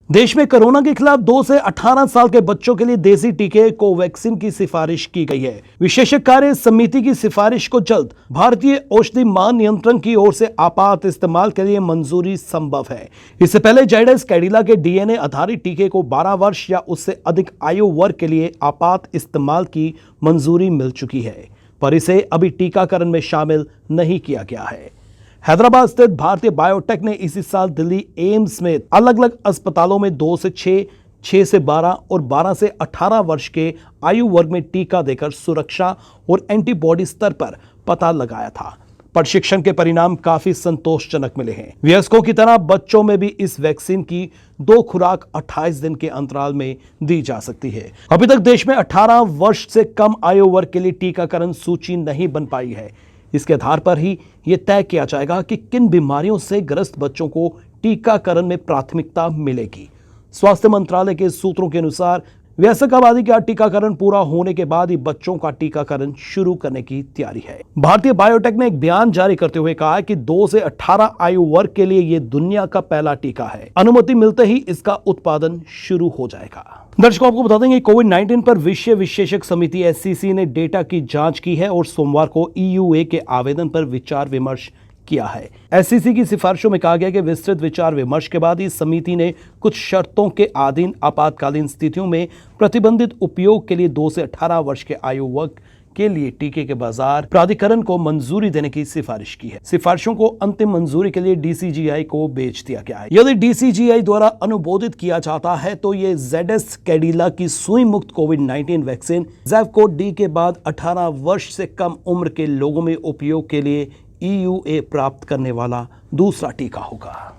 देश में कोरोना के खिलाफ 2 से 18 साल के बच्चों के लिए देसी टीके कोवैक्सीन की सिफारिश की गई है। विशेषज्ञ कार्य समिति की सिफारिश को जल्द भारतीय औषधि महानियंत्रक की ओर से आपात इस्तेमाल के लिए मंजूरी संभव है। इससे पहले जायडस कैडिला के डीएनए आधारित टीके को 12 वर्ष या उससे अधिक आयु वर्ग के लिए आपात इस्तेमाल की मंजूरी मिल चुकी है, पर इसे अभी टीकाकरण में शामिल नहीं किया गया है। हैदराबाद स्थित भारतीय बायोटेक ने इसी साल दिल्ली एम्स में अलग अलग अस्पतालों में 2 से 6, 6 से 12 और 12 से 18 वर्ष के आयु वर्ग में टीका देकर सुरक्षा और एंटीबॉडी स्तर पर पता लगाया था। प्रशिक्षण के परिणाम काफी संतोषजनक मिले हैं। वयस्कों की तरह बच्चों में भी इस वैक्सीन की 2 खुराक 28 दिन के अंतराल में दी जा सकती है। अभी तक देश में 18 वर्ष से कम आयु वर्ग के लिए टीकाकरण सूची नहीं बन पाई है। इसके आधार पर ही यह तय किया जाएगा कि किन बीमारियों से ग्रस्त बच्चों को टीकाकरण में प्राथमिकता मिलेगी। स्वास्थ्य मंत्रालय के सूत्रों के अनुसार वयस्क आबादी का टीकाकरण पूरा होने के बाद ही बच्चों का टीकाकरण शुरू करने की तैयारी है। भारतीय बायोटेक ने एक बयान जारी करते हुए कहा कि 2 से 18 आयु वर्ग के लिए यह दुनिया का पहला टीका है। अनुमति मिलते ही इसका उत्पादन शुरू हो जाएगा। दर्शकों, आपको बता देंगे कोविड-19 पर विषय विशेषज्ञ समिति एससीसी ने डेटा की जांच की है और सोमवार को ईयूए के आवेदन पर विचार विमर्श किया है। एससीसी की सिफारिशों में कहा गया कि विस्तृत विचार विमर्श के बाद इस समिति ने कुछ शर्तों के अधीन आपातकालीन स्थितियों में प्रतिबंधित उपयोग के लिए 2 से 18 वर्ष के आयु वर्ग के लिए टीके के बाजार प्राधिकरण को मंजूरी देने की सिफारिश की है। सिफारिशों को अंतिम मंजूरी के लिए डीसीजीआई को भेज दिया गया है। यदि डीसीजीआई द्वारा अनुमोदित किया जाता है तो ये जायडस कैडिला की सुई मुक्त कोविड-19 वैक्सीन ज़ैवकोव डी के बाद 18 वर्ष से कम उम्र के लोगों में उपयोग के लिए ईयूए प्राप्त करने वाला दूसरा टीका होगा।